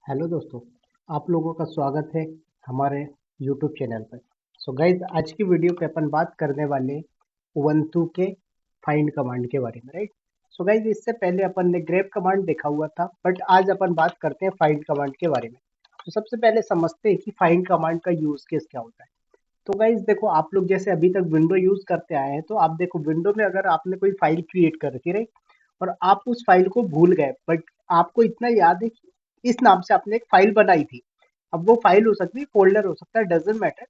Hello दोस्तों, आप लोगों का स्वागत है हमारे यूट्यूब चैनल पर। सो गाइज, आज की वीडियो पे अपन बात करने वाले हैं उबंटू के फाइंड कमांड के बारे में, राइट। सो गाइज, इससे पहले अपन ने ग्रेप कमांड देखा हुआ था, बट आज अपन बात करते हैं फाइंड कमांड के बारे में। तो सबसे पहले समझते हैं कि फाइंड कमांड का यूज केस क्या होता है। तो गाइज देखो, आप लोग जैसे अभी तक विंडो यूज करते आए हैं, तो आप देखो विंडो में अगर आपने कोई फाइल क्रिएट कर रखी, राइट, और आप उस फाइल को भूल गए, बट आपको इतना याद है कि इस नाम से आपने एक फाइल बनाई थी। अब वो फाइल हो सकती है, फोल्डर हो सकता है, डजेंट मैटर।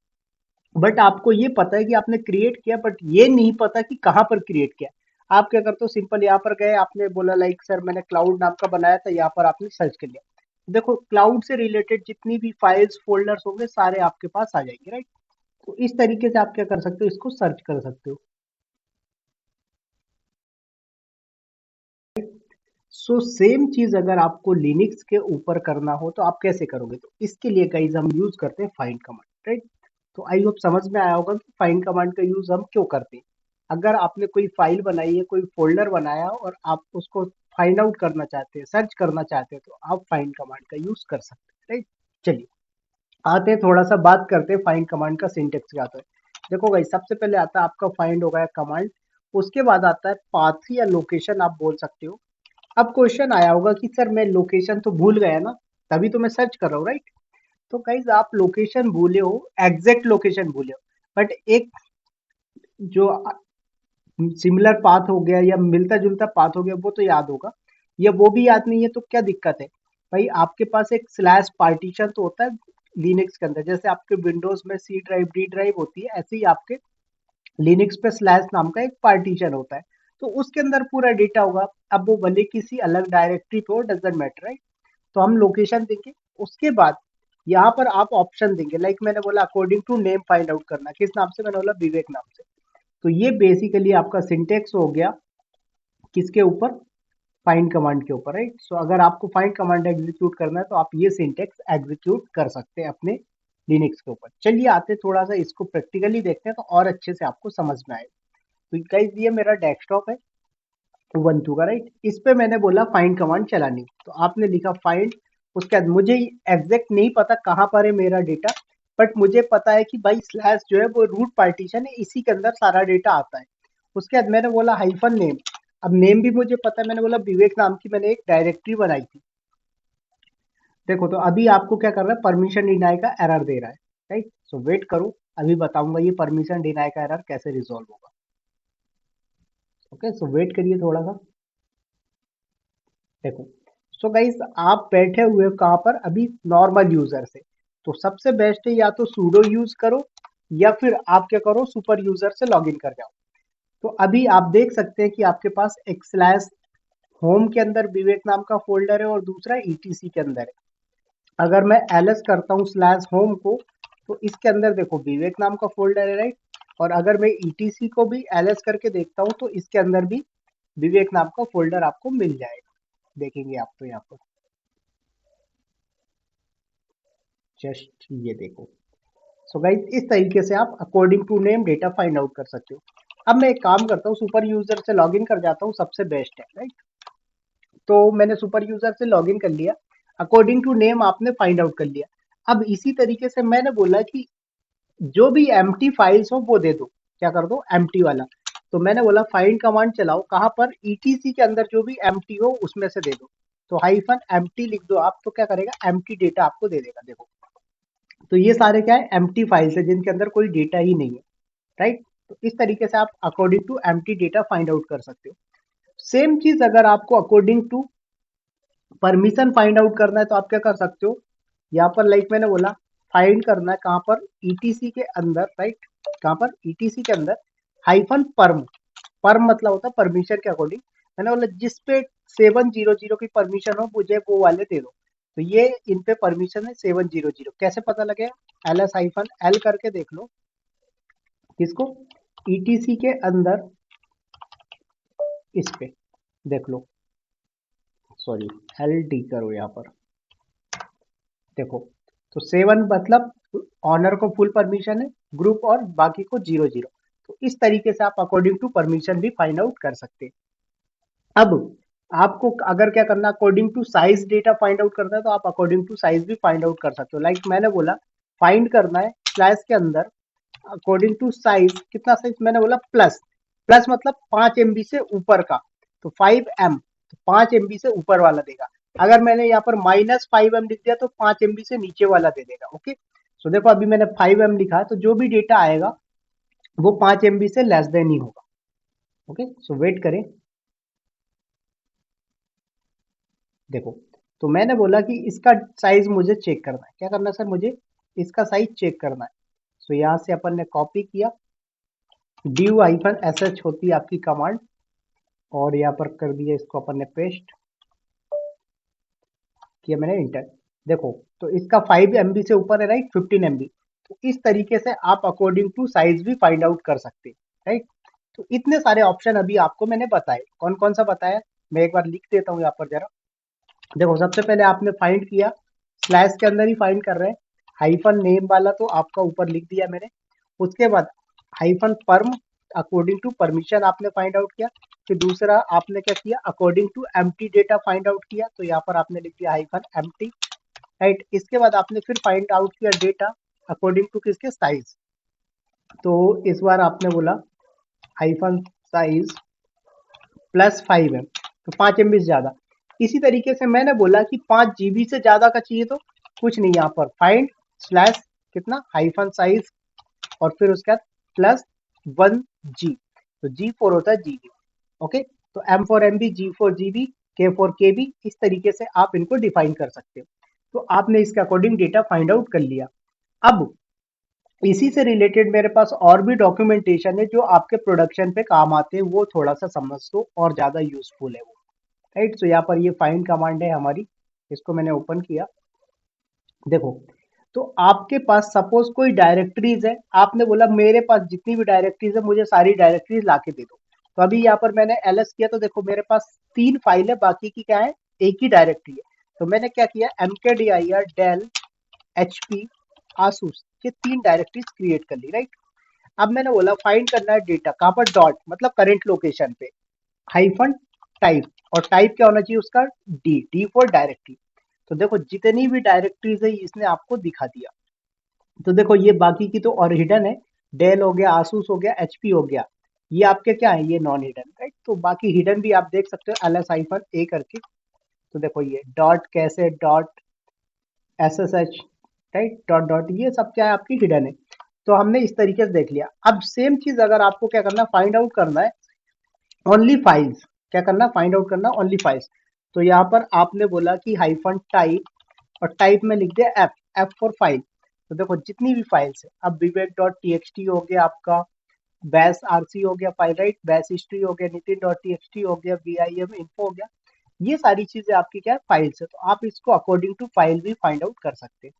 बट आपको ये पता है कि आपने क्रिएट किया, बट ये नहीं पता कि कहाँ पर क्रिएट किया। आप क्या करते हो, सिंपल यहाँ पर गए, आपने बोला लाइक सर मैंने क्लाउड नाम का बनाया था, यहाँ पर आपने सर्च कर लिया। देखो, क्लाउड से रिलेटेड जितनी भी फाइल्स फोल्डर्स होंगे सारे आपके पास आ जाएंगे, राइट। तो इस तरीके से आप क्या कर सकते हो, इसको सर्च कर सकते हो। सो सेम चीज अगर आपको लिनक्स के ऊपर करना हो तो आप कैसे करोगे, तो इसके लिए गाइस हम यूज करते हैं फाइंड कमांड, राइट। तो आई होप समझ में आया होगा कि फाइंड कमांड का यूज हम क्यों करते हैं। अगर आपने कोई फाइल बनाई है, कोई फोल्डर बनाया और आप उसको फाइंड आउट करना चाहते हैं, सर्च करना चाहते हैं, तो आप फाइंड कमांड का यूज कर सकते हैं, राइट। चलिए आते हैं, थोड़ा सा बात करते हैं फाइंड कमांड का सिंटेक्स क्या आता है। देखो गाइस, सबसे पहले आता है आपका फाइंड हो गया कमांड। उसके बाद आता है पाथ या लोकेशन, आप बोल सकते हो। अब क्वेश्चन आया होगा कि सर मैं लोकेशन तो भूल गया ना, तभी तो मैं सर्च कर रहा हूँ, राइट। तो गाइज आप लोकेशन भूले हो, एग्जैक्ट लोकेशन भूले हो, बट एक जो सिमिलर पाथ हो गया या मिलता जुलता पाथ हो गया वो तो याद होगा। या वो भी याद नहीं है तो क्या दिक्कत है भाई, आपके पास एक स्लैश पार्टीशन तो होता है लिनक्स के अंदर। जैसे आपके विंडोज में सी ड्राइव डी ड्राइव होती है, ऐसे ही आपके लिनक्स पे स्लैश नाम का एक पार्टीशन होता है। तो उसके अंदर पूरा डेटा होगा। अब वो भले किसी अलग डायरेक्टरी पे हो, डजेंट मैटर, राइट। तो हम लोकेशन देंगे। उसके बाद यहाँ पर आप ऑप्शन देंगे, लाइक मैंने बोला according to name find out करना, किस नाम से, मैंने बोला विवेक नाम से। तो ये बेसिकली आपका सिंटेक्स हो गया किसके ऊपर, फाइंड कमांड के ऊपर, राइट। सो अगर आपको फाइंड कमांड एग्जीक्यूट करना है तो आप ये सिंटेक्स एग्जीक्यूट कर सकते हैं अपने लिनक्स के ऊपर। चलिए आते थोड़ा सा इसको प्रैक्टिकली देखते हैं तो और अच्छे से आपको समझ में आएगा। तो गाइस ये मेरा डेस्कटॉप है उबंटू का, राइट। इस पे मैंने बोला फाइंड कमांड चलानी, तो आपने लिखा फाइंड। उसके बाद मुझे एग्जैक्ट नहीं पता कहाँ पर है मेरा डेटा, बट मुझे पता है कि भाई स्लैश जो है वो रूट पार्टीशन है, इसी के अंदर सारा डेटा आता है। उसके बाद मैंने बोला हाइफन नेम। अब नेम भी मुझे पता है, मैंने बोला विवेक नाम की मैंने एक डायरेक्टरी बनाई थी। देखो, तो अभी आपको क्या कर रहा है, परमिशन डिनाई का एरर दे रहा है, राइट। सो वेट करो, अभी बताऊंगा ये परमिशन डिनाई का एरर कैसे रिजॉल्व होगा। ओके, सो वेट करिए थोड़ा सा। देखो, सो गाइस आप बैठे हुए हो कहाँ पर, अभी नॉर्मल यूजर से। तो सबसे बेस्ट है या तो सूडो यूज करो, या फिर आप क्या करो, सुपर यूजर से लॉगिन कर जाओ। तो अभी आप देख सकते हैं कि आपके पास एक स्लैश होम के अंदर विवेक नाम का फोल्डर है और दूसरा ईटीसी के अंदर है। अगर मैं एलएस करता हूँ स्लैश होम को, तो इसके अंदर देखो विवेक नाम का फोल्डर है, राइट। और अगर मैं ईटीसी को भी एलएस करके देखता हूँ तो इसके अंदर भी विवेक नाम का फोल्डर आपको मिल जाएगा। देखेंगे आप तो यहाँ पर जस्ट ये देखो। सो गाइस इस तरीके से आप according to name data find out कर सकते हो। अब मैं एक काम करता हूँ, सुपर यूजर से लॉगिन कर जाता हूँ, सबसे बेस्ट है, राइट। तो मैंने सुपर यूजर से लॉगिन कर लिया, अकॉर्डिंग टू नेम आपने फाइंड आउट कर लिया। अब इसी तरीके से मैंने बोला कि जो भी एम्प्टी फाइल्स हो वो दे दो, क्या कर दो, एम्प्टी वाला। तो मैंने बोला फाइंड कमांड चलाओ, कहाँ पर, ईटीसी के अंदर जो भी एम्प्टी हो उसमें से दे दो। तो हाइफन एम्प्टी लिख दो आप, तो क्या करेगा, एम्प्टी डेटा आपको दे देगा। देखो, तो ये सारे क्या है, एम्प्टी फाइल्स है जिनके अंदर कोई डेटा ही नहीं है, राइट। तो इस तरीके से आप according to empty data find out कर सकते हो। सेम चीज अगर आपको according to permission find out करना है तो आप क्या कर सकते हो, यहाँ पर लाइक मैंने बोला फाइंड करना है कहाँ पर, ईटीसी के अंदर, राइट। कहाँ पर, ईटीसी के अंदर हाइफन परम। परम मतलब होता है परमिशन के अकॉर्डिंग। मैंने बोला जिस पे 700 की परमिशन हो मुझे वो वाले दे दो। तो ये इन पे परमिशन है 700, कैसे पता लगेगा, एल एस हाइफन एल करके देख लो किसको, ईटीसी के अंदर, इस पे देख लो, सॉरी एल डी करो यहाँ पर। देखो, तो 7 मतलब ऑनर को फुल परमिशन है, ग्रुप और बाकी को 0 0। तो इस तरीके से आप अकॉर्डिंग टू परमिशन भी फाइंड आउट कर सकते हैं। अब आपको अगर क्या करना, according to size data find out करना है तो आप अकॉर्डिंग टू साइज भी फाइंड आउट कर सकते हो। लाइक मैंने बोला फाइंड करना है स्लैश के अंदर अकॉर्डिंग टू साइज, कितना साइज मैंने बोला प्लस, प्लस मतलब 5 MB से ऊपर का, तो 5M, तो 5 MB से ऊपर वाला देगा। अगर मैंने यहाँ पर -5M लिख दिया तो 5 MB से नीचे वाला दे देगा। ओके, सो देखो अभी मैंने 5M लिखा है तो जो भी डेटा आएगा वो 5 MB से लेस देन ही होगा। ओके, सो वेट करें। देखो, तो मैंने बोला कि इसका साइज मुझे चेक करना है। क्या करना है सर, मुझे इसका साइज चेक करना है। सो यहाँ से अपन ने कॉपी किया, -sh होती है आपकी कमांड, और यहाँ पर कर दिया इसको अपन ने पेस्ट किया, मैंने इंटर। देखो, तो इसका 5 MB से ऊपर है राइट, 15 MB। तो इस तरीके से आप अकॉर्डिंग टू साइज भी फाइंड आउट कर सकते हैं राइट। तो इतने सारे ऑप्शन अभी आपको मैंने बताए, कौन कौन सा बताया मैं एक बार लिख देता हूँ यहाँ पर जरा। देखो, सबसे पहले आपने फाइंड किया, स्लैश के अंदर ही फाइंड कर रहे हैं, हाइफन नेम वाला तो आपका ऊपर लिख दिया मैंने। उसके बाद hyphen perm, according to permission आपने फाइंड आउट किया। फिर दूसरा आपने क्या किया, according to empty data find out किया, तो यहाँ पर आपने लिख दिया हाइफन एम्प्टी राइट। इसके बाद आपने फिर फाइंड आउट किया डेटा अकॉर्डिंग टू किसके, साइज। तो इस बार आपने बोला हाइफन साइज +5M, तो 5 MB से ज्यादा। इसी तरीके से मैंने बोला कि 5 GB से ज्यादा का चाहिए तो कुछ नहीं, यहाँ पर फाइंड स्लैश कितना हाइफन साइज और फिर उसके बाद +1G, तो G4 होता है GB। ओके, तो M4 MB, G4 GB, K4 KB, इस तरीके से आप इनको डिफाइन कर सकते हो। तो आपने इसके अकॉर्डिंग डेटा फाइंड आउट कर लिया। अब इसी से रिलेटेड मेरे पास और भी डॉक्यूमेंटेशन है जो आपके प्रोडक्शन पे काम आते हैं, वो थोड़ा सा समझ लो और ज्यादा यूजफुल है वो राइट। सो यहाँ पर ये फाइंड कमांड है हमारी, इसको मैंने ओपन किया। देखो, तो आपके पास सपोज कोई डायरेक्टरीज है, आपने बोला मेरे पास जितनी भी डायरेक्टरीज है मुझे सारी डायरेक्टरीज लाके दे दो। तो अभी यहाँ पर मैंने ls किया तो देखो मेरे पास 3 फाइल है, बाकी की क्या है, एक ही डायरेक्टरी है। तो मैंने क्या किया, mkdir डेल HP आसूस, ये 3 डायरेक्टरीज क्रिएट कर ली राइट। अब मैंने बोला फाइंड करना है डेटा, कहाँ पर, डॉट मतलब करंट लोकेशन पे, हाइफन टाइप, और टाइप क्या होना चाहिए उसका, डी फॉर डायरेक्टरी। तो देखो जितनी भी डायरेक्टरीज है इसने आपको दिखा दिया। तो देखो ये बाकी की तो और हिडन है, डेल हो गया, आसूस हो गया, एचपी हो गया, ये आपके क्या है, ये नॉन हिडन राइट। तो बाकी हिडन भी आप देख सकते हो ls हाइफन ए करके। तो देखो ये डॉट कैसे, dot SSH right, dot dot, ये सब क्या है आपकी हिडन है। तो हमने इस तरीके से देख लिया। अब सेम चीज अगर आपको क्या करना, फाइंड आउट करना है ओनली फाइल्स, क्या करना, फाइंड आउट करना ओनली फाइल्स। तो यहाँ पर आपने बोला कि हाइफन टाइप, और टाइप में लिख दिया एफ, एफ फॉर फाइल। तो देखो जितनी भी फाइल्स है, अब विवेक डॉट टी हो गया आपका, बैस आरसी हो गया फाइल राइट, बैस हिस्ट्री हो गया, नितिन डॉट टी हो गया, VIM इन्फो हो गया, ये सारी चीजें आपकी क्या है, फाइल्स है। तो आप इसको अकॉर्डिंग टू फाइल भी फाइंड आउट कर सकते हैं।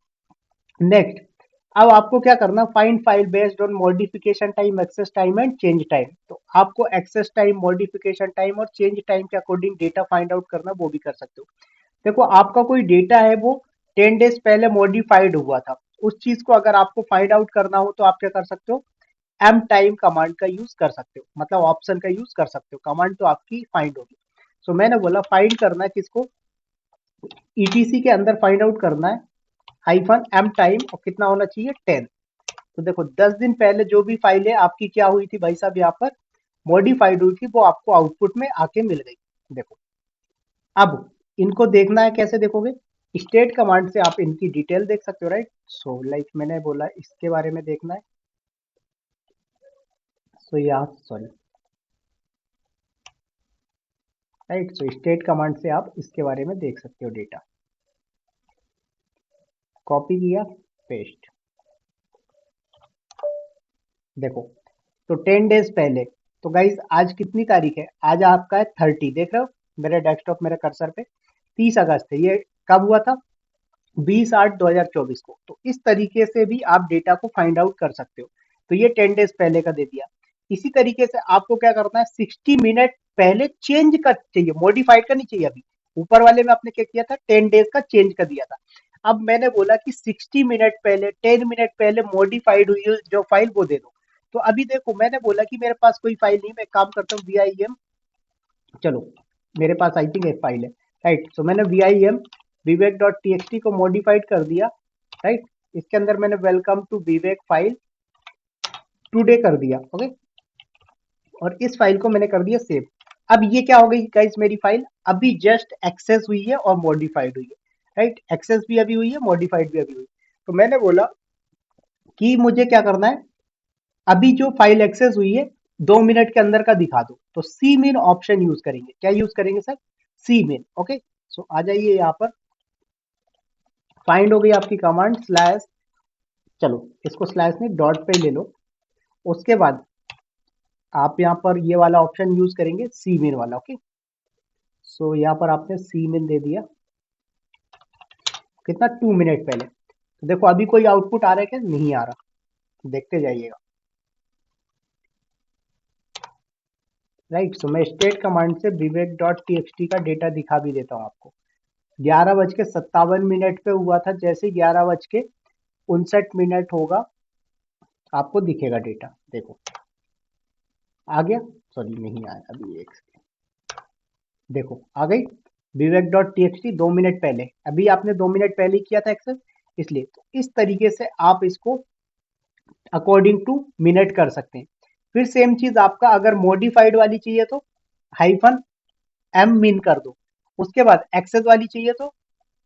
नेक्स्ट, अब आपको क्या करना, find file based on modification time, access time and change time. तो आपको एक्सेस टाइम, मॉडिफिकेशन टाइम और चेंज टाइम के अकॉर्डिंग डेटा फाइंड आउट करना, वो भी कर सकते हो। देखो आपका कोई डेटा है वो 10 डेज पहले मॉडिफाइड हुआ था, उस चीज को अगर आपको फाइंड आउट करना हो तो आप क्या कर सकते हो, एम टाइम कमांड का यूज कर सकते हो, मतलब ऑप्शन का यूज कर सकते हो, कमांड तो आपकी फाइंड होगी। सो मैंने बोला फाइंड करना है किसको, ईटीसी के अंदर फाइंड आउट करना है हाइफन एम टाइम, और कितना होना चाहिए, 10। तो देखो 10 दिन पहले जो भी फाइल है आपकी क्या हुई थी भाई साहब, यहाँ पर मॉडिफाइड हुई थी, वो आपको आउटपुट में आके मिल गई। देखो, अब इनको देखना है, कैसे देखोगे, स्टेट कमांड से आप इनकी डिटेल देख सकते हो राइट। सो लाइक मैंने बोला इसके बारे में देखना है, सो यहाँ सॉरी राइट, सो स्टेट कमांड से आप इसके बारे में देख सकते हो डेटा। कॉपी किया, पेस्ट। देखो, तो 10 डेज पहले, तो गाइज आज कितनी तारीख है, आज आपका है 30, देख रहे हो मेरे डेस्कटॉप, मेरे कर्सर पे 30 अगस्त है, ये कब हुआ था, 20/8/2024 को। तो इस तरीके से भी आप डेटा को फाइंड आउट कर सकते हो। तो ये 10 डेज पहले का दे दिया। इसी तरीके से आपको क्या करना है, 60 मिनट पहले चेंज का चाहिए, मॉडिफाइड का नहीं चाहिए। अभी ऊपर वाले में आपने क्या किया था, 10 डेज का चेंज का दिया था। अब मैंने बोला कि 60 मिनट पहले, 10 मिनट पहले मॉडिफाइड हुई जो फाइल वो दे दो। तो अभी देखो मैंने बोला कि मेरे पास कोई फाइल नहीं, मैं काम करता हूँ VIM, चलो मेरे पास आई थिंक एक फाइल है, राइट। सो मैंने vim विवेक डॉट टी को मॉडिफाइड कर दिया, राइट। इसके अंदर मैंने welcome to Vivek file today कर दिया, ओके। और इस फाइल को मैंने कर दिया सेव। अब ये क्या हो गई गाइस, मेरी फाइल अभी जस्ट एक्सेस हुई है और मॉडिफाइड हुई है, राइट। एक्सेस भी अभी हुई है, मॉडिफाइड भी अभी हुई है। तो मैंने बोला कि मुझे क्या करना है, अभी जो फाइल एक्सेस हुई है 2 मिनट के अंदर का दिखा दो, तो सी मेन ऑप्शन यूज करेंगे। क्या यूज करेंगे सर? सी मेन, ओके। सो आ जाइए यहाँ पर, फाइंड हो गई आपकी कमांड स्लैश, चलो इसको स्लैश नहीं डॉट पे ले लो। उसके बाद आप यहाँ पर ये वाला ऑप्शन यूज करेंगे सी मेन वाला, ओके। सो यहाँ पर आपने सी मेन दे दिया, कितना 2 मिनट पहले। तो देखो अभी कोई आउटपुट आ रहा है क्या? नहीं आ रहा, देखते जाइएगा, राइट। सो मैं स्टेट कमांड से विवेक डॉट टी का डेटा दिखा भी देता हूँ आपको। 11:57 पे हुआ था, जैसे 11:59 होगा आपको दिखेगा डेटा। देखो आ गया, सॉरी नहीं आया अभी, एक सेकेंड, देखो आ गई विवेक डॉट टी 2 मिनट पहले। अभी आपने 2 मिनट पहले किया था एक्सेस, इसलिए। तो इस तरीके से आप इसको अकॉर्डिंग टू मिनट कर सकते हैं। फिर सेम चीज आपका अगर मॉडिफाइड वाली चाहिए तो हाइफन एम मीन कर दो। उसके बाद एक्सेस वाली चाहिए तो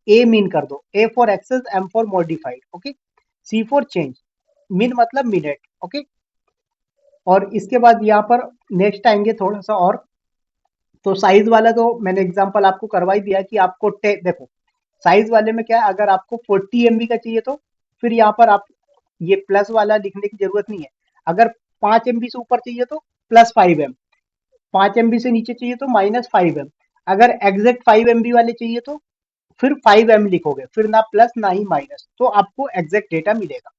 ए मीन कर दो, a for access, m for modified, okay. C for change, min मतलब मिनट, ओके। और इसके बाद यहाँ पर नेक्स्ट आएंगे थोड़ा सा और, तो साइज वाला तो मैंने एग्जांपल आपको करवा ही दिया कि आपको देखो साइज वाले में क्या है, अगर आपको 40 MB का चाहिए तो फिर यहाँ पर आप ये प्लस वाला लिखने की जरूरत नहीं है। अगर 5 MB से ऊपर चाहिए तो +5M, 5 MB से नीचे चाहिए तो -5M, अगर एग्जैक्ट 5 MB वाले चाहिए तो फिर 5M लिखोगे, फिर ना प्लस ना ही माइनस, तो आपको एग्जैक्ट डेटा मिलेगा।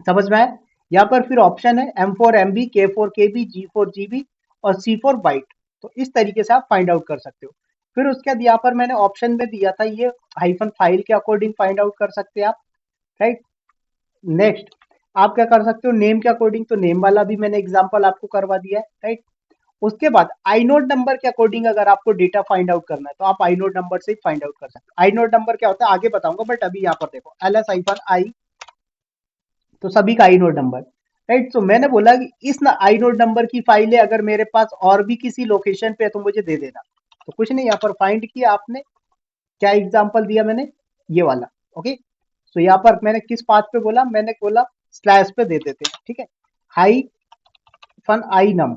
समझ में आया? यहाँ पर फिर ऑप्शन है M4 MB, K4 KB, G4 GB और C4 बाइट। तो इस तरीके से आप फाइंड आउट कर सकते हो। फिर उसके बाद यहाँ पर मैंने ऑप्शन में दिया था ये हाइफन फाइल के अकॉर्डिंग फाइंड आउट कर सकते हैं आप, राइट। नेक्स्ट आप क्या कर सकते हो, नेम के अकॉर्डिंग, तो नेम वाला भी मैंने एग्जांपल आपको करवा दिया है, राइट। उसके बाद आईनोड नंबर के अकॉर्डिंग अगर आपको डेटा फाइंड आउट करना है तो आप आईनोड नंबर से फाइंड आउट कर सकते हो। आईनोड नंबर क्या होता है आगे बताऊंगा, बट अभी यहाँ पर देखो LS-I, तो सभी का आईनोड नंबर, राइट। तो मैंने बोला कि इस ना आईनोड नंबर की फाइलें अगर मेरे पास और भी किसी लोकेशन पे है तो मुझे दे देना। तो कुछ नहीं, यहाँ पर फाइंड किया आपने, क्या एग्जांपल दिया मैंने, ये वाला, ओके। तो यहाँ पर मैंने किस पाथ पे बोला, मैंने बोला स्लैश पे दे देते हैं, ठीक है। Hyphen inum,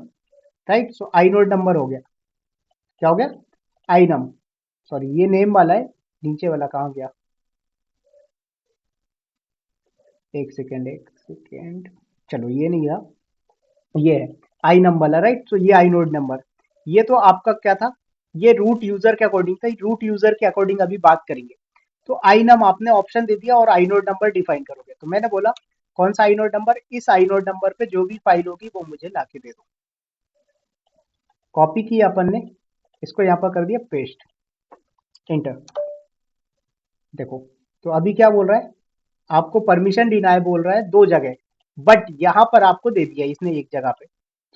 right. So inode number हो गया, क्या हो गया, आई नम। सॉरी ये नेम वाला है, नीचे वाला कहाँ गया, एक सेकेंड एक सेकेंड, चलो ये नहीं गया, ये है आई नम वाला, राइट। सो ये आई नोड नंबर, ये तो आपका क्या था, ये रूट यूजर के अकॉर्डिंग था, रूट यूजर के अकॉर्डिंग अभी बात करेंगे। तो आई नम आपने ऑप्शन दे दिया और आई नोड नंबर डिफाइन करोगे। तो मैंने बोला कौन सा आई नोड नंबर, इस आई नोड नंबर पे जो भी फाइल होगी वो मुझे लाके दे दो। कॉपी की अपन ने, इसको यहाँ पर कर दिया पेस्ट, एंटर। देखो तो अभी क्या बोल रहा है, आपको परमिशन डिनाय बोल रहा है 2 जगह, बट यहाँ पर आपको दे दिया इसने एक जगह पे।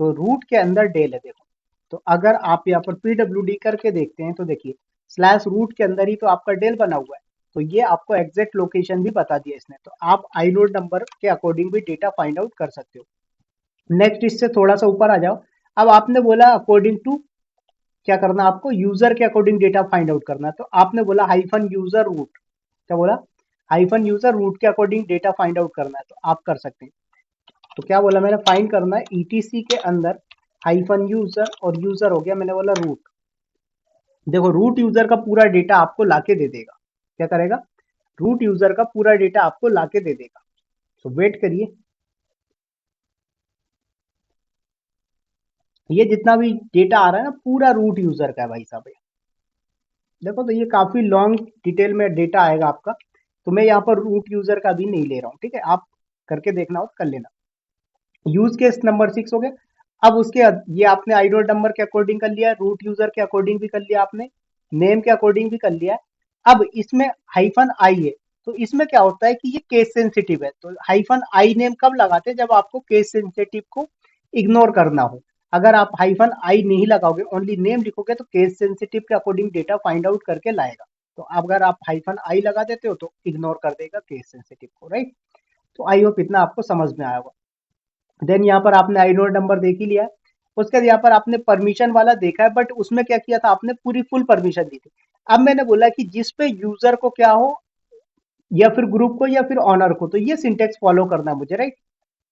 तो रूट के अंदर डेल है, देखो। तो अगर आप यहाँ पर PWD करके देखते हैं तो देखिए स्लैश रूट के अंदर ही तो आपका डेल बना हुआ है। तो ये आपको एग्जैक्ट लोकेशन भी बता दिया इसने। तो आप आईनोड नंबर के अकॉर्डिंग भी डेटा फाइंड आउट कर सकते हो। नेक्स्ट इससे थोड़ा सा ऊपर आ जाओ। अब आपने बोला अकॉर्डिंग टू क्या करना, आपको यूजर के अकॉर्डिंग डेटा फाइंड आउट करना है। तो आपने बोला हाइफन यूजर रूट, क्या बोला, हाइफन यूजर रूट के अकॉर्डिंग डेटा फाइंड आउट करना है, तो आप कर सकते हैं। तो क्या बोला मैंने, फाइंड करना है ETC के अंदर हाइफन यूजर, और यूजर हो गया मैंने बोला रूट। देखो रूट यूजर का पूरा डेटा आपको लाके दे देगा, क्या करेगा, रूट यूजर का पूरा डेटा आपको लाके दे देगा। तो वेट करिए, ये जितना भी डेटा आ रहा है ना पूरा रूट यूजर का है भाई साहब। देखो तो ये काफी लॉन्ग डिटेल में डेटा आएगा आपका, तो मैं यहाँ पर रूट यूजर का भी नहीं ले रहा हूँ, ठीक है। आप करके देखना हो तो कर लेना। यूज केस नंबर 6 हो गया। अब उसके ये आपने आईनोड नंबर के अकॉर्डिंग कर लिया, रूट यूजर के अकॉर्डिंग भी कर लिया आपने, नेम के अकॉर्डिंग भी कर लिया है। अब इसमें हाइफन आई है, तो इसमें क्या होता है कि ये केस सेंसिटिव है। तो हाइफन आई नेम कब लगाते हैं, जब आपको केस सेंसिटिव को इग्नोर करना हो। अगर आप हाइफन आई नहीं लगाओगे, ओनली नेम लिखोगे, तो केस सेंसिटिव के अकॉर्डिंग डेटा फाइंड आउट करके लाएगा। तो अगर आप हाइफन आई लगा देते हो तो इग्नोर कर देगा केस सेंसिटिव को, राइट। तो आई होप इतना आपको समझ में आया होगा। देन यहाँ पर आपने आइनोड नंबर देख ही लिया है। उसके बाद यहाँ पर आपने परमिशन वाला देखा है, बट उसमें क्या किया था आपने, पूरी फुल परमिशन दी थी। अब मैंने बोला कि जिस पे यूजर को क्या हो, या फिर ग्रुप को या फिर ऑनर को, तो ये सिंटेक्स फॉलो करना है मुझे, राइट।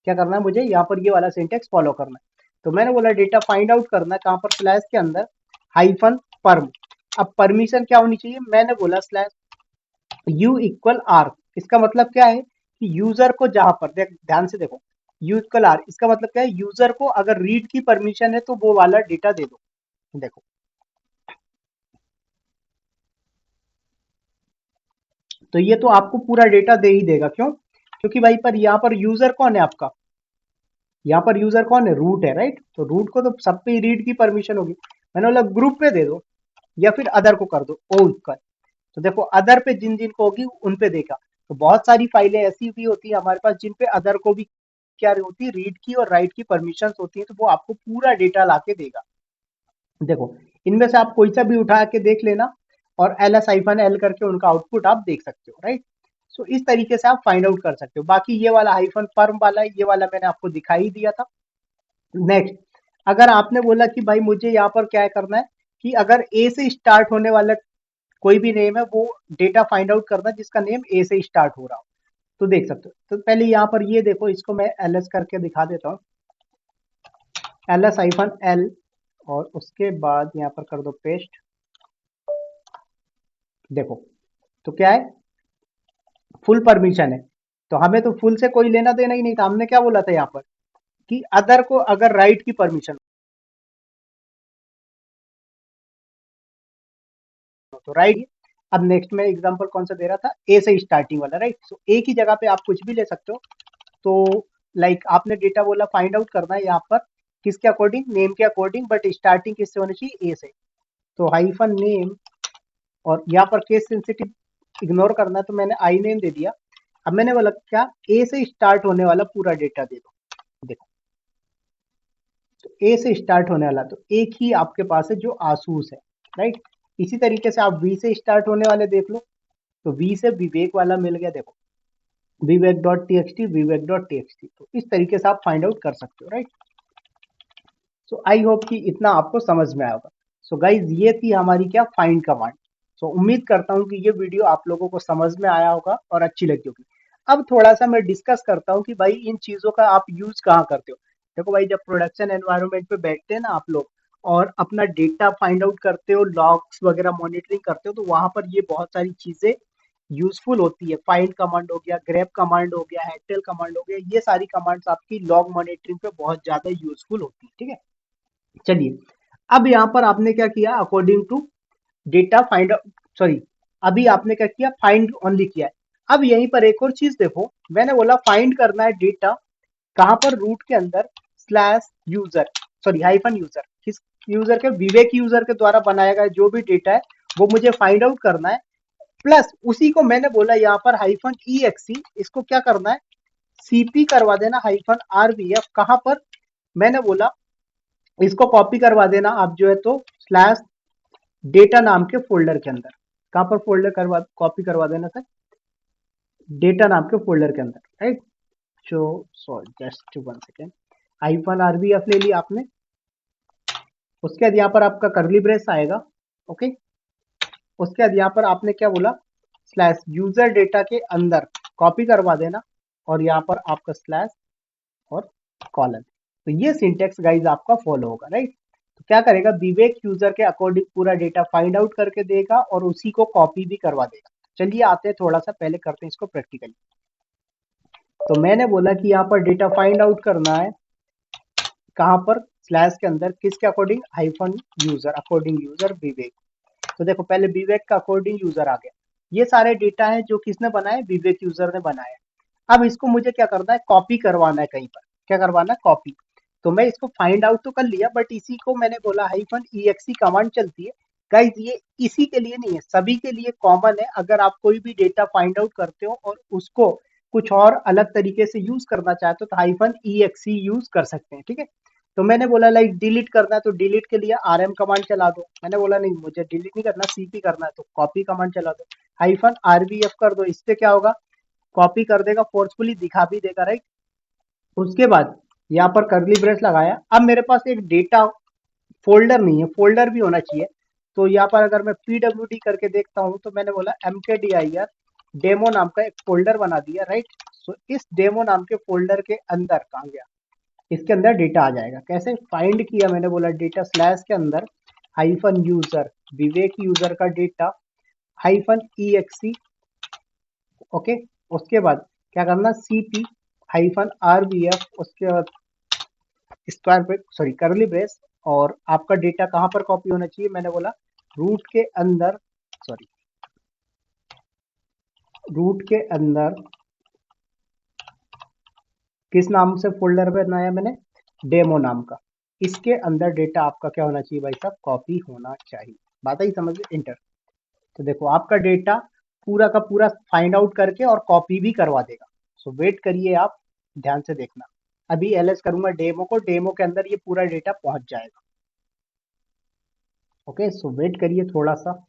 क्या करना है मुझे, यहाँ पर ये वाला सिंटेक्स फॉलो करना है। तो मैंने बोला डेटा फाइंड आउट करना है कहाँ पर, स्लैश के अंदर हाइफन परम। अब परमिशन क्या होनी चाहिए, मैंने बोला स्लैश यू इक्वल आर। इसका मतलब क्या है कि यूजर को जहां पर ध्यान से देखो, यू इक्वल आर, इसका मतलब क्या है, यूजर को अगर रीड की परमिशन है तो वो वाला डेटा दे दो। देखो, तो ये तो आपको पूरा डेटा दे ही देगा, क्यों, क्योंकि भाई पर यहाँ पर यूजर कौन है आपका, यहाँ पर यूजर कौन है, रूट है, राइट। तो रूट को तो सब पे रीड की परमिशन होगी। मैंने बोला ग्रुप पे दे दो या फिर अदर को कर दो ओ इक्वल। तो देखो अदर पे जिन जिन को होगी उन पे देखा। तो बहुत सारी फाइलें ऐसी भी होती है हमारे पास जिन पे अदर को भी क्या होती है, रीड की और राइट की परमिशन होती है, तो वो आपको पूरा डेटा लाके देगा। देखो, इनमें से आप कोई सा भी उठा के देख लेना, और एल एस हाइफन एल करके उनका आउटपुट आप देख सकते हो, राइट। सो इस तरीके से आप फाइंड आउट कर सकते हो। बाकी ये वाला हाइफन फर्म वाला है, ये वाला मैंने आपको दिखाई दिया था। नेक्स्ट, अगर आपने बोला कि भाई मुझे यहाँ पर क्या करना है, कि अगर ए से स्टार्ट होने वाला कोई भी नेम है, वो डेटा फाइंड आउट करना है जिसका नेम ए से स्टार्ट हो रहा हो, तो देख सकते हो। तो पहले यहाँ पर ये देखो, इसको मैं एल एस करके दिखा देता हूँ, एल एस हाइफन एल, और उसके बाद यहाँ पर कर दो पेस्ट। देखो, तो क्या है, फुल परमिशन है। तो हमें तो फुल से कोई लेना देना ही नहीं था। हमने क्या बोला था यहाँ पर, कि अदर को अगर राइट की परमिशन हो तो राइट। अब नेक्स्ट में एग्जांपल कौन सा दे रहा था, ए से स्टार्टिंग वाला, राइट। सो ए की जगह पे आप कुछ भी ले सकते हो। तो लाइक आपने डेटा बोला फाइंड आउट करना है यहाँ पर किसके अकॉर्डिंग, नेम के अकॉर्डिंग, बट स्टार्टिंग किससे होनी चाहिए, ए से। तो हाइफन नेम, और यहाँ पर केस सेंसिटिव इग्नोर करना है, तो मैंने आई नेम दे दिया। अब मैंने बोला क्या, ए से स्टार्ट होने वाला पूरा डेटा दे दो। देखो, तो ए से स्टार्ट होने वाला तो एक ही आपके पास है जो आसूस है, राइट। इसी तरीके से आप वी से स्टार्ट होने वाले देख लो, तो वी से विवेक वाला मिल गया। देखो, विवेक डॉट टी एक्स टी, विवेक डॉट टी एक्स टी। तो इस तरीके से आप फाइंड आउट कर सकते हो, राइट। सो आई होप कि इतना आपको समझ में आया होगा। सो गाइज, ये थी हमारी क्या, फाइंड कमांड। सो उम्मीद करता हूँ कि ये वीडियो आप लोगों को समझ में आया होगा और अच्छी लगी होगी। अब थोड़ा सा मैं डिस्कस करता हूँ कि भाई इन चीजों का आप यूज कहाँ करते हो। देखो भाई, जब प्रोडक्शन एनवायरनमेंट पे बैठते हैं ना आप लोग, और अपना डेटा फाइंड आउट करते हो, लॉग्स वगैरह मॉनिटरिंग करते हो, तो वहां पर ये बहुत सारी चीजें यूजफुल होती है। फाइंड कमांड हो गया, ग्रैब कमांड हो गया, हेडटेल कमांड हो गया, ये सारी कमांड्स आपकी लॉग मॉनिटरिंग पे बहुत ज्यादा यूजफुल होती है, ठीक है। चलिए, अब यहाँ पर आपने क्या किया, according to data find, sorry, अभी आपने क्या किया, फाइंड ओनली किया है। अब यहीं पर एक और चीज देखो, मैंने बोला फाइंड करना है डेटा कहां पर, रूट के अंदर slash user, sorry hyphen user, किस यूजर के, विवेक यूजर के द्वारा बनाया गया जो भी डेटा है वो मुझे फाइंड आउट करना है। प्लस उसी को मैंने बोला यहाँ पर हाइफन ई एक्सी, इसको क्या करना है, सीपी करवा देना, हाइफन आरबीएफ कहां पर, मैंने बोला इसको कॉपी करवा देना आप जो है, तो स्लैश डेटा नाम के फोल्डर के अंदर। कहां पर फोल्डर करवा, कॉपी करवा देना सर, डेटा नाम के फोल्डर के अंदर, राइट। जो sorry, just one second, hyphen RBF ले लिया आपने। उसके बाद यहाँ पर आपका करली ब्रेस आएगा, ओके। उसके बाद यहाँ पर आपने क्या बोला, स्लैश यूजर डेटा के अंदर कॉपी करवा देना, और यहाँ पर आपका स्लैश और कॉलन। तो ये सिंटेक्स गाइज आपका फॉलो होगा, राइट। तो क्या करेगा, विवेक यूजर के अकॉर्डिंग पूरा डेटा फाइंड आउट करके देगा और उसी को कॉपी भी करवा देगा। चलिए आते हैं, थोड़ा सा पहले करते हैं इसको प्रैक्टिकली। तो मैंने बोला कि यहाँ पर डेटा फाइंड आउट करना है कहाँ पर, स्लैश के अंदर किसके according, hyphen user, according user Vivek. तो देखो, पहले विवेक का अकॉर्डिंग यूजर आ गया। ये सारे डेटा है जो किसने बनाए, विवेक यूजर ने बनाया। अब इसको मुझे क्या करना है, कॉपी करवाना है कहीं पर। क्या करवाना है, कॉपी। तो मैं इसको फाइंड आउट तो कर लिया, बट इसी को मैंने बोला हाइफन ईएक्सी कमांड चलती है। गाइज, ये इसी के लिए नहीं है, सभी के लिए कॉमन है। अगर आप कोई भी डेटा फाइंड आउट करते हो और उसको कुछ और अलग तरीके से यूज करना चाहते हो, तो हाइफन ईएक्सी यूज कर सकते हैं, ठीक है। तो मैंने बोला लाइक डिलीट करना है तो डिलीट के लिए आरएम कमांड चला दो। मैंने बोला नहीं मुझे डिलीट नहीं करना, सीपी करना है, तो कॉपी कमांड चला दो, हाइफन आरबीएफ कर दो। इससे क्या होगा, कॉपी कर देगा, फोर्सफुली दिखा भी देगा, राइट। उसके बाद यहाँ पर करली ब्रेस लगाया। अब मेरे पास एक डेटा फोल्डर नहीं है, फोल्डर भी होना चाहिए। तो यहाँ पर अगर मैं pwd करके देखता हूँ तो मैंने बोला mkdir डेमो नाम का एक फोल्डर बना दिया, राइट। सो इस डेमो नाम के फोल्डर के अंदर कहाँ गया, इसके अंदर डेटा आ जाएगा। कैसे फाइंड किया, मैंने बोला डेटा स्लैश के अंदर हाइफन यूजर, विवेक यूजर का डेटा हाइफन EXE। ओके, उसके बाद क्या करना, CP हाइफन RBF, उसके बाद स्क्वायर ब्रेक सॉरी करली ब्रेस, और आपका डेटा कहाँ पर कॉपी होना चाहिए, मैंने बोला रूट के अंदर, सॉरी रूट के अंदर किस नाम से फोल्डर बनाया मैंने, डेमो नाम का। इसके अंदर डेटा आपका क्या होना चाहिए भाई साहब, कॉपी होना चाहिए। बात आई समझ में, इंटर। तो देखो आपका डेटा पूरा का पूरा फाइंड आउट करके और कॉपी भी करवा देगा। सो वेट करिए आप, ध्यान से देखना। अभी एलएस करूंगा डेमो को, डेमो के अंदर ये पूरा डेटा पहुंच जाएगा। ओके, सो वेट करिए थोड़ा सा।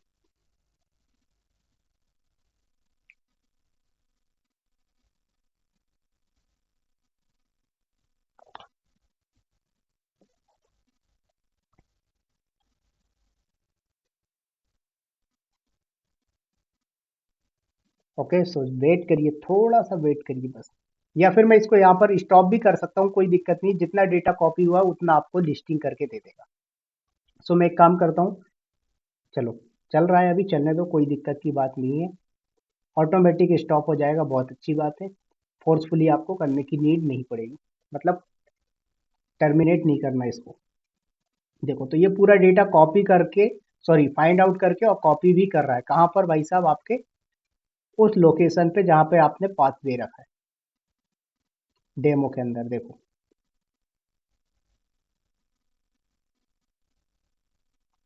ओके, सो वेट करिए, थोड़ा सा वेट करिए बस। या फिर मैं इसको यहाँ पर स्टॉप भी कर सकता हूँ, कोई दिक्कत नहीं। जितना डेटा कॉपी हुआ उतना आपको लिस्टिंग करके दे देगा। सो मैं एक काम करता हूँ, चलो चल रहा है अभी, चलने दो, कोई दिक्कत की बात नहीं है। ऑटोमेटिक स्टॉप हो जाएगा, बहुत अच्छी बात है। फोर्सफुली आपको करने की नीड नहीं पड़ेगी, मतलब टर्मिनेट नहीं करना इसको। देखो तो ये पूरा डेटा कॉपी करके, सॉरी फाइंड आउट करके और कॉपी भी कर रहा है। कहाँ पर भाई साहब, आपके उस लोकेशन पे जहाँ पे आपने पाथ दे रखा है डेमो के अंदर, देखो।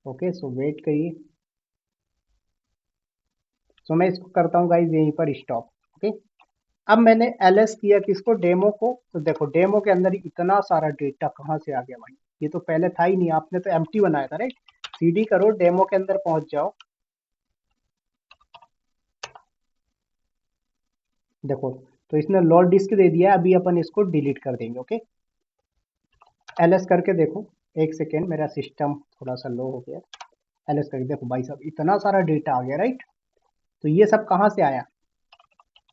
ओके, सो वेट करिए। सो मैं इसको करता हूँ गाइज यहीं पर स्टॉप। ओके, अब मैंने एलएस किया किसको, डेमो को। तो देखो डेमो के अंदर इतना सारा डेटा कहाँ से आ गया भाई, ये तो पहले था ही नहीं, आपने तो एम्प्टी बनाया था, राइट। सीडी करो, डेमो के अंदर पहुंच जाओ। देखो तो इसने लोड डिस्क दे दिया है, अभी अपन इसको डिलीट कर देंगे। ओके, एलएस करके देखो, एक सेकेंड, मेरा सिस्टम थोड़ा सा लो हो गया। एलएस करके देखो भाई साहब, इतना सारा डेटा आ गया, राइट। तो ये सब कहाँ से आया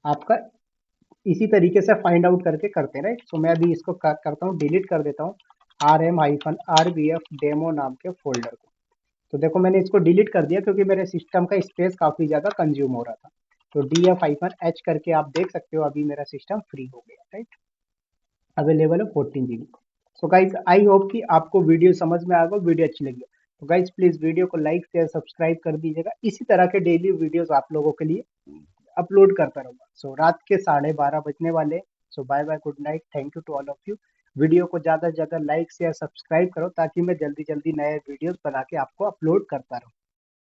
आपका, इसी तरीके से फाइंड आउट करके करते हैं, राइट। सो मैं अभी इसको करता हूँ, डिलीट कर देता हूँ RM-RBF डेमो नाम के फोल्डर को। तो देखो मैंने इसको डिलीट कर दिया क्योंकि मेरे सिस्टम का स्पेस काफी ज्यादा कंज्यूम हो रहा था। तो DF-H करके आप देख सकते हो, अभी मेरा सिस्टम फ्री हो गया, राइट। अवेलेबल है 14 GB। So guys I hope कि आपको वीडियो समझ में आएगा, वीडियो अच्छी लगी। तो गाइज प्लीज वीडियो को लाइक शेयर सब्सक्राइब कर दीजिएगा, इसी तरह के डेली वीडियोस आप लोगों के लिए अपलोड करता रहूंगा। सो रात के 12:30 बजने वाले। So bye bye, good night, thank you to all of you. Video को ज़्यादा से ज़्यादा लाइक शेयर सब्सक्राइब करो ताकि मैं जल्दी जल्दी नए वीडियोस बना के आपको अपलोड करता रहूँ।